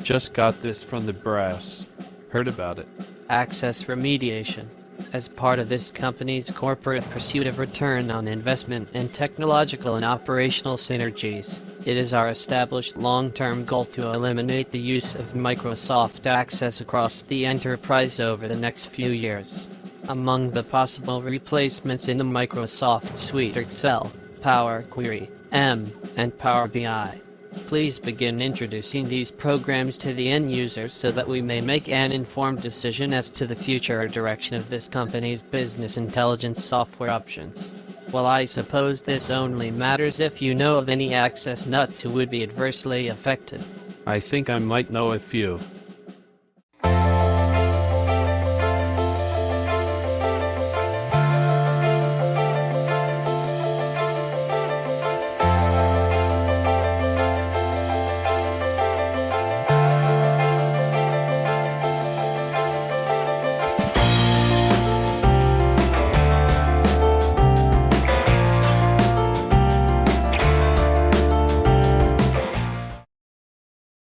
Just got this from the brass. Heard about it. Access remediation. As part of this company's corporate pursuit of return on investment and technological and operational synergies, it is our established long-term goal to eliminate the use of Microsoft Access across the enterprise over the next few years. Among the possible replacements in the Microsoft suite are Excel, Power Query, and PowerBI. Please begin introducing these programs to the end users so that we may make an informed decision as to the future direction of this company's business intelligence software options. Well, I suppose this only matters if you know of any access nuts who would be adversely affected. I think I might know a few.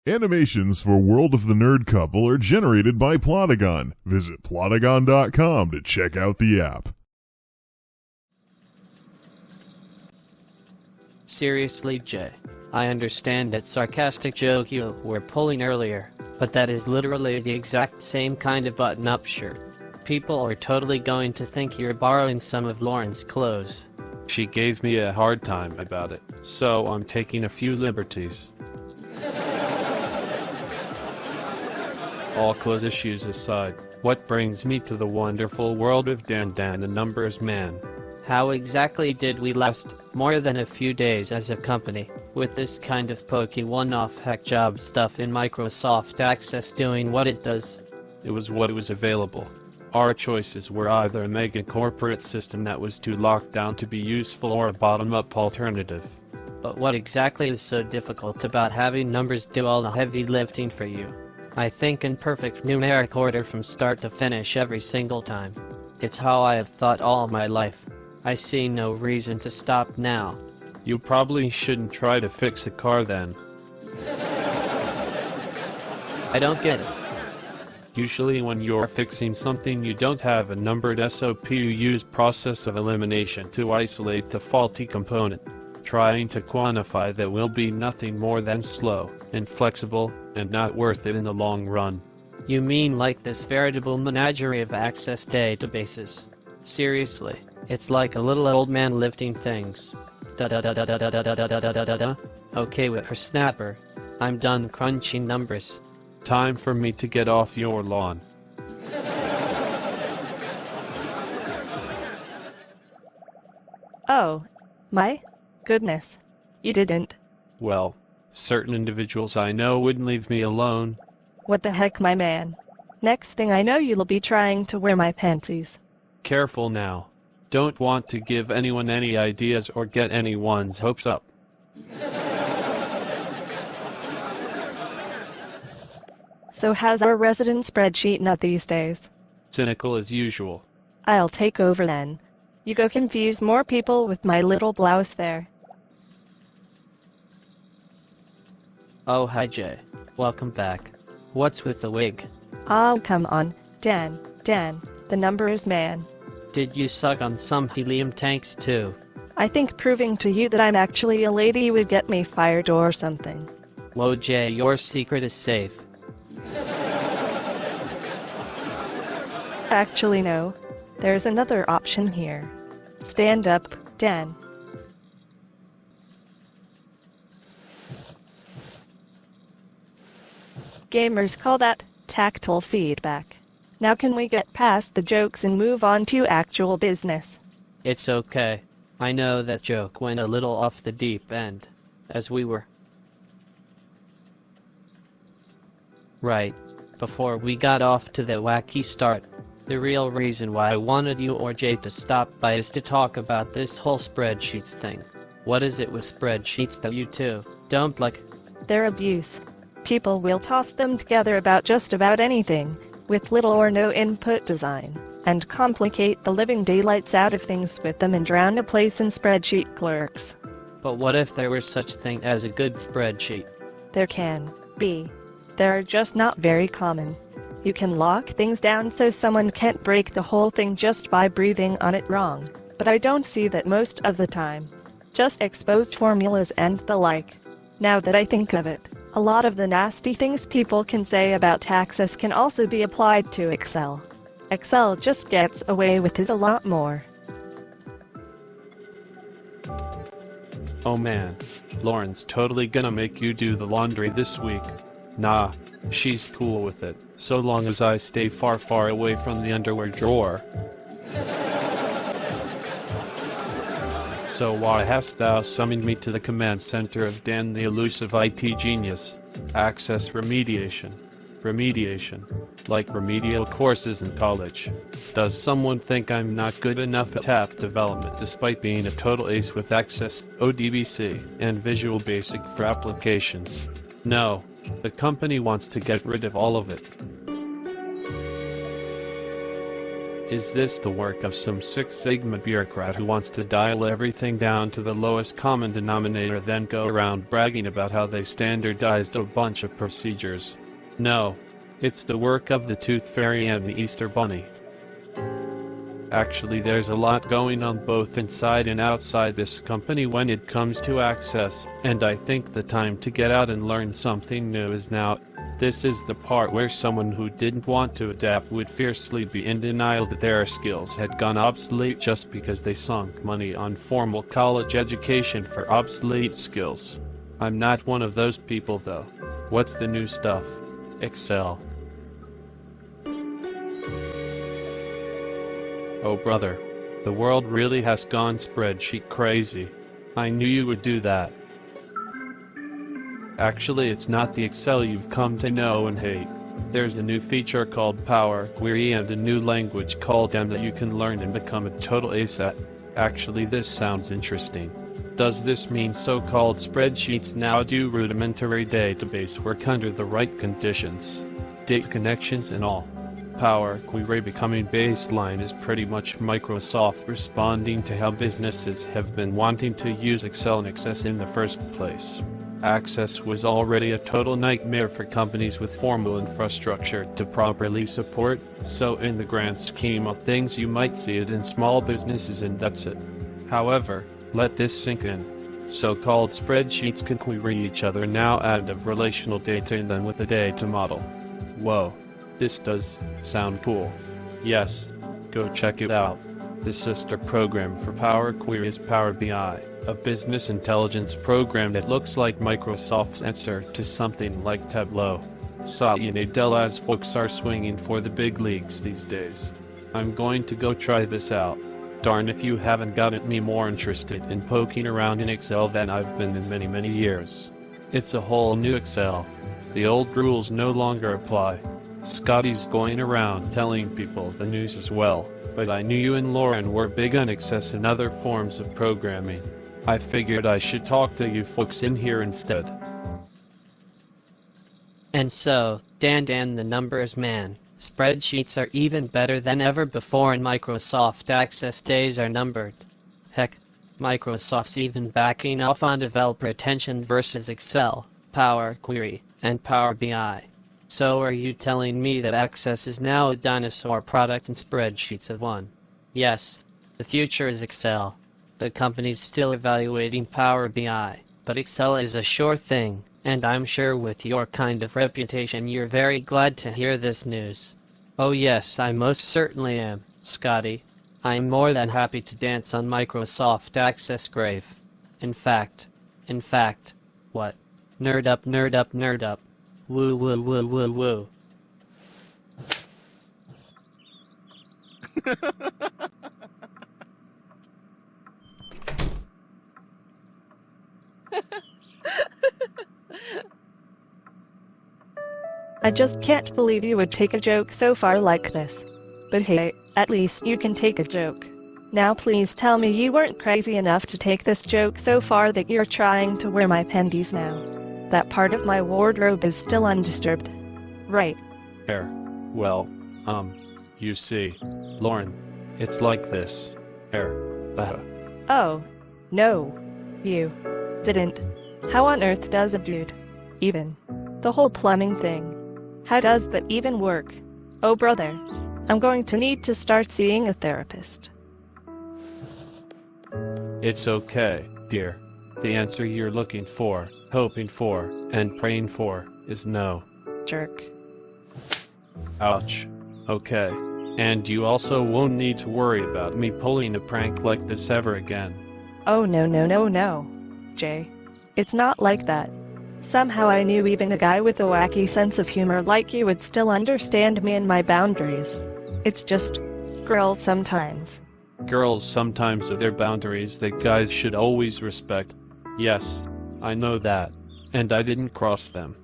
Animations for World of the Nerd Couple are generated by Plotagon. Visit plotagon.com to check out the app. Seriously, Jay. I understand that sarcastic joke you were pulling earlier, but that is literally the exact same kind of button-up shirt. People are totally going to think you're borrowing some of Lauren's clothes. She gave me a hard time about it, so I'm taking a few liberties. All clothes issues aside, what brings me to the wonderful world of Dan the Numbers Man? How exactly did we last more than a few days as a company, with this kind of pokey one-off hack job stuff in Microsoft Access doing what it does? It was what was available. Our choices were either a mega corporate system that was too locked down to be useful or a bottom-up alternative. But what exactly is so difficult about having numbers do all the heavy lifting for you? I think in perfect numeric order from start to finish every single time. It's how I have thought all my life. I see no reason to stop now. You probably shouldn't try to fix a car then. I don't get it. Usually when you're fixing something you don't have a numbered SOP, you use process of elimination to isolate the faulty component. Trying to quantify that will be nothing more than slow, inflexible, and not worth it in the long run. You mean like this veritable menagerie of access databases? Seriously, it's like a little old man lifting things. Da-da-da-da-da-da-da-da-da-da-da. Okay, whippersnapper. I'm done crunching numbers. Time for me to get off your lawn. Oh, my goodness. You didn't. Well, certain individuals I know wouldn't leave me alone. What the heck, my man? Next thing I know, you'll be trying to wear my panties. Careful now. Don't want to give anyone any ideas or get anyone's hopes up. So how's our resident spreadsheet nut these days? Cynical as usual. I'll take over then. You go confuse more people with my little blouse there. Oh, hi Jay. Welcome back. What's with the wig? Oh, come on, Dan, the numbers man. Did you suck on some helium tanks too? I think proving to you that I'm actually a lady would get me fired or something. Whoa Jay, your secret is safe. Actually no. There's another option here. Stand up, Dan. Gamers call that tactile feedback. Now can we get past the jokes and move on to actual business? It's okay. I know that joke went a little off the deep end, as we were. Right. Before we got off to the wacky start, the real reason why I wanted you or Jay to stop by is to talk about this whole spreadsheets thing. What is it with spreadsheets that you two don't like? They're abuse. People will toss them together about just about anything, with little or no input design, and complicate the living daylights out of things with them and drown a place in spreadsheet clerks. But what if there were such thing as a good spreadsheet? There can be. They're just not very common. You can lock things down so someone can't break the whole thing just by breathing on it wrong, but I don't see that most of the time. Just exposed formulas and the like. Now that I think of it, a lot of the nasty things people can say about Access can also be applied to Excel. Excel just gets away with it a lot more. Oh man, Lauren's totally gonna make you do the laundry this week. Nah, she's cool with it, so long as I stay far away from the underwear drawer. So why hast thou summoned me to the command center of Dan the elusive IT genius? Access remediation. Remediation. Like remedial courses in college. Does someone think I'm not good enough at app development despite being a total ace with Access, ODBC, and Visual Basic for applications? No. The company wants to get rid of all of it. Is this the work of some Six Sigma bureaucrat who wants to dial everything down to the lowest common denominator, then go around bragging about how they standardized a bunch of procedures? No. It's the work of the Tooth Fairy and the Easter Bunny. Actually, there's a lot going on both inside and outside this company when it comes to Access, and I think the time to get out and learn something new is now. This is the part where someone who didn't want to adapt would fiercely be in denial that their skills had gone obsolete just because they sunk money on formal college education for obsolete skills. I'm not one of those people though. What's the new stuff? Excel. Oh brother, the world really has gone spreadsheet crazy. I knew you would do that. Actually, it's not the Excel you've come to know and hate. There's a new feature called Power Query and a new language called M that you can learn and become a total ace at. Actually, this sounds interesting. Does this mean so-called spreadsheets now do rudimentary database work under the right conditions? Data connections and all. Power Query becoming baseline is pretty much Microsoft responding to how businesses have been wanting to use Excel and Access in the first place. Access was already a total nightmare for companies with formal infrastructure to properly support, so in the grand scheme of things you might see it in small businesses and that's it. However, let this sink in. So-called spreadsheets can query each other now out of relational data in them with a data model. Whoa. This does sound cool. Yes, go check it out. The sister program for Power Query is PowerBI, a business intelligence program that looks like Microsoft's answer to something like Tableau. Satire as folks are swinging for the big leagues these days. I'm going to go try this out. Darn if you haven't gotten me more interested in poking around in Excel than I've been in many years. It's a whole new Excel. The old rules no longer apply. Scottie's going around telling people the news as well, but I knew you and Lauren were big on Access and other forms of programming. I figured I should talk to you folks in here instead. And so, Dan the numbers man, spreadsheets are even better than ever before and Microsoft Access days are numbered. Heck, Microsoft's even backing off on developer attention versus Excel, Power Query, and Power BI. So are you telling me that Access is now a dinosaur product and spreadsheets have won? Yes, the future is Excel. The company's still evaluating Power BI, but Excel is a sure thing, and I'm sure with your kind of reputation you're very glad to hear this news. Oh yes, I most certainly am, Scottie. I'm more than happy to dance on Microsoft Access grave. In fact, what? Nerd up. Woo. I just can't believe you would take a joke so far like this. But hey, at least you can take a joke. Now please tell me you weren't crazy enough to take this joke so far that you're trying to wear my panties now. That part of my wardrobe is still undisturbed. Right. Well, you see, Lauren, it's like this. Oh. No. You didn't. How on earth does a dude even The whole plumbing thing. How does that even work? Oh brother, I'm going to need to start seeing a therapist. It's okay, dear. The answer you're looking for, hoping for, and praying for is no. Jerk. Ouch. Okay. And you also won't need to worry about me pulling a prank like this ever again. Oh no, Jay. It's not like that. Somehow I knew even a guy with a wacky sense of humor like you would still understand me and my boundaries. It's just, girls sometimes. Girls sometimes have their boundaries that guys should always respect. Yes, I know that. And I didn't cross them.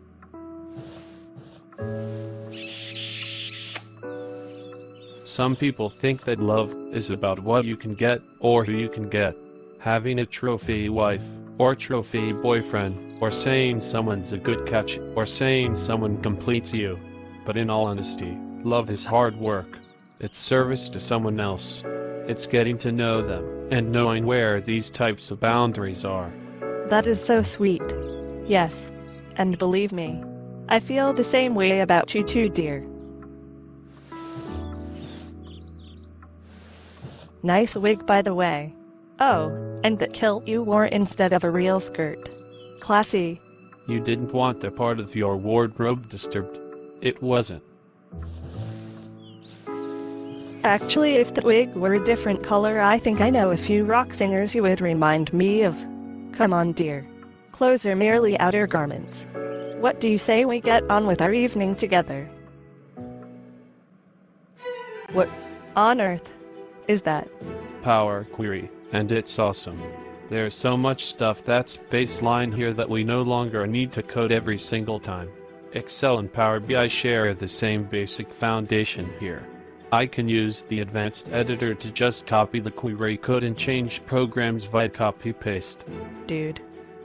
Some people think that love is about what you can get or who you can get. Having a trophy wife, or trophy boyfriend, or saying someone's a good catch, or saying someone completes you. But in all honesty, love is hard work. It's service to someone else. It's getting to know them, and knowing where these types of boundaries are. That is so sweet. Yes. And believe me, I feel the same way about you too, dear. Nice wig, by the way. Oh, and that kilt you wore instead of a real skirt. Classy. You didn't want the part of your wardrobe disturbed. It wasn't. Actually, if the wig were a different color, I think I know a few rock singers you would remind me of. Come on, dear. Clothes are merely outer garments. What do you say we get on with our evening together? What on earth is that? Power Query, and it's awesome. There's so much stuff that's baseline here that we no longer need to code every single time. Excel and Power BI share the same basic foundation here. I can use the advanced editor to just copy the query code and change programs via copy-paste. Dude,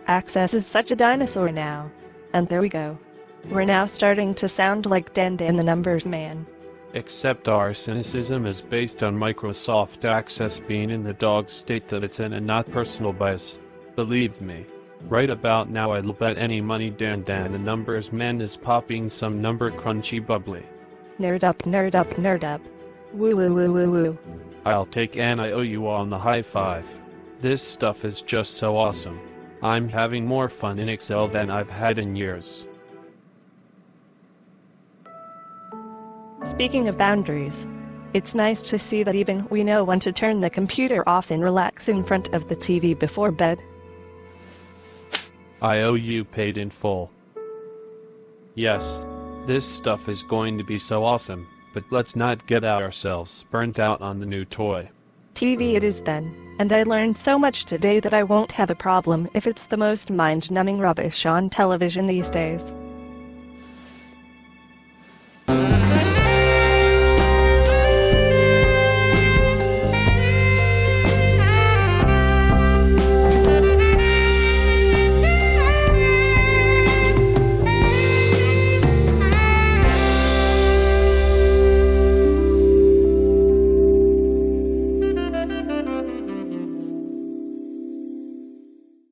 Access is such a dinosaur now. And there we go. We're now starting to sound like Dende and the Numbers Man. Except our cynicism is based on Microsoft Access being in the dog state that it's in and not personal bias. Believe me. Right about now I'll bet any money Dan the Numbers Man is popping some number crunchy bubbly. Nerd up, nerd up, nerd up. Woo woo woo woo woo. I'll take and I owe you all the high five. This stuff is just so awesome. I'm having more fun in Excel than I've had in years. Speaking of boundaries, it's nice to see that even we know when to turn the computer off and relax in front of the TV before bed. I owe you paid in full. Yes, this stuff is going to be so awesome, but let's not get ourselves burnt out on the new toy. TV it is then, and I learned so much today that I won't have a problem if it's the most mind-numbing rubbish on television these days.